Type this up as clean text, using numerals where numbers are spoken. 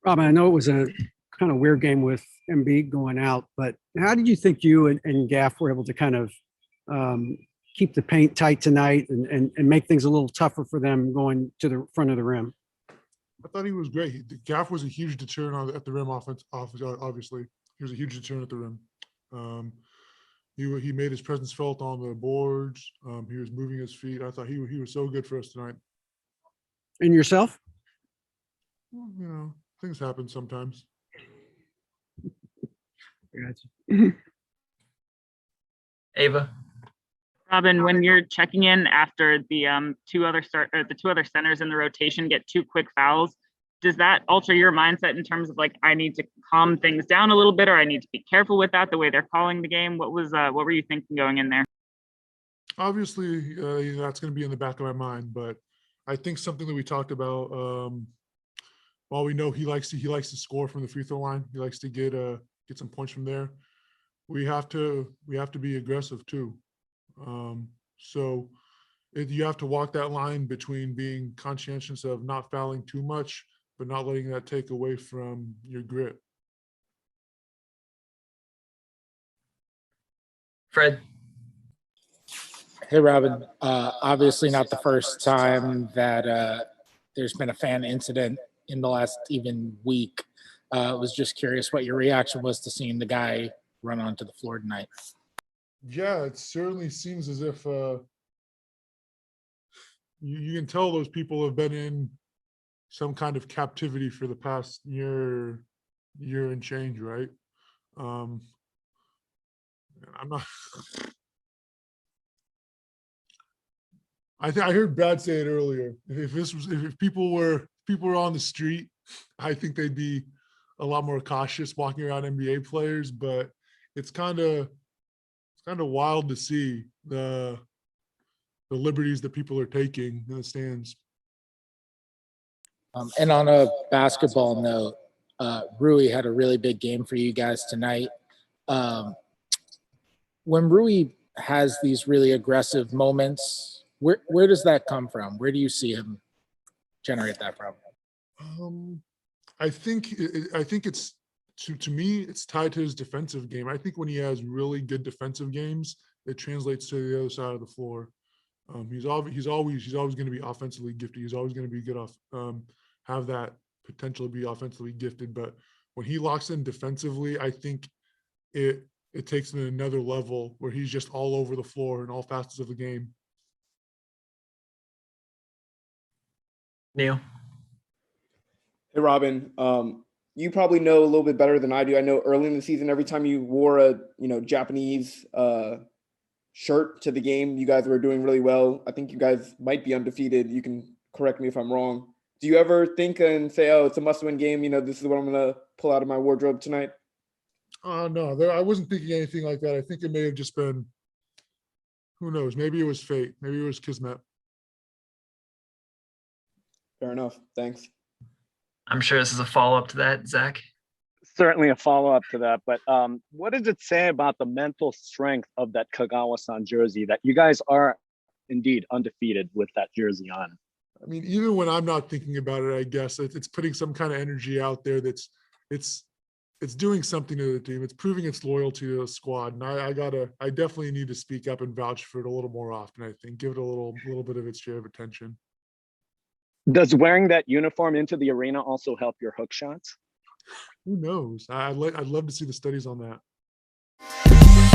Rob, I know it was a kind of weird game with Embiid going out, but how did you think you and Gaff were able to kind of keep the paint tight tonight and make things a little tougher for them going to the front of the rim? I thought he was great. Gaff was a huge deterrent at the rim obviously. He was a huge deterrent at the rim. He made his presence felt on the boards. He was moving his feet. I thought he was so good for us tonight. And yourself? Well, things happen sometimes. Gotcha. Ava. Robin, when you're checking in after the two other centers in the rotation get 2 quick fouls, does that alter your mindset in terms of like, I need to calm things down a little bit, or I need to be careful with that, the way they're calling the game? What were you thinking going in there? Obviously, that's going to be in the back of my mind, but I think something that we talked about. While we know he likes to score from the free throw line, he likes to get some points from there. We have to be aggressive too. So you have to walk that line between being conscientious of not fouling too much, but not letting that take away from your grit. Fred. Hey, Robin. Obviously not the first time that there's been a fan incident in the last even week. I was just curious what your reaction was to seeing the guy run onto the floor tonight. Yeah, it certainly seems as if you can tell those people have been in some kind of captivity for the past year and change, right? I'm not. I heard Brad say it earlier. If people were on the street, I think they'd be a lot more cautious walking around NBA players. But it's kind of wild to see the liberties that people are taking in the stands. And on a basketball note, Rui had a really big game for you guys tonight. When Rui has these really aggressive moments, where does that come from? Where do you see him generate that from? I think it's to me, it's tied to his defensive game. I think when he has really good defensive games, it translates to the other side of the floor. He's always going to be offensively gifted. He's always going to be good off, have that potential to be offensively gifted. But when he locks in defensively, I think it takes him to another level where he's just all over the floor in all facets of the game. Neil. Hey, Robin. You probably know a little bit better than I do. I know early in the season, every time you wore a Japanese shirt to the game, you guys were doing really well. I think you guys might be undefeated. You can correct me if I'm wrong. Do you ever think and say, "Oh, it's a must-win game. This is what I'm going to pull out of my wardrobe tonight"? No, I wasn't thinking anything like that. I think it may have just been, who knows? Maybe it was fate. Maybe it was kismet. Fair enough. Thanks. I'm sure this is a follow-up to that, Zach. Certainly a follow-up to that, but what does it say about the mental strength of that Kagawa-san jersey that you guys are indeed undefeated with that jersey on? I mean, even when I'm not thinking about it, I guess it's putting some kind of energy out there that's it's doing something to the team. It's proving its loyalty to the squad, and I definitely need to speak up and vouch for it a little more often. I think give it a little bit of its share of attention. Does wearing that uniform into the arena also help your hook shots? Who knows? I'd love to see the studies on that.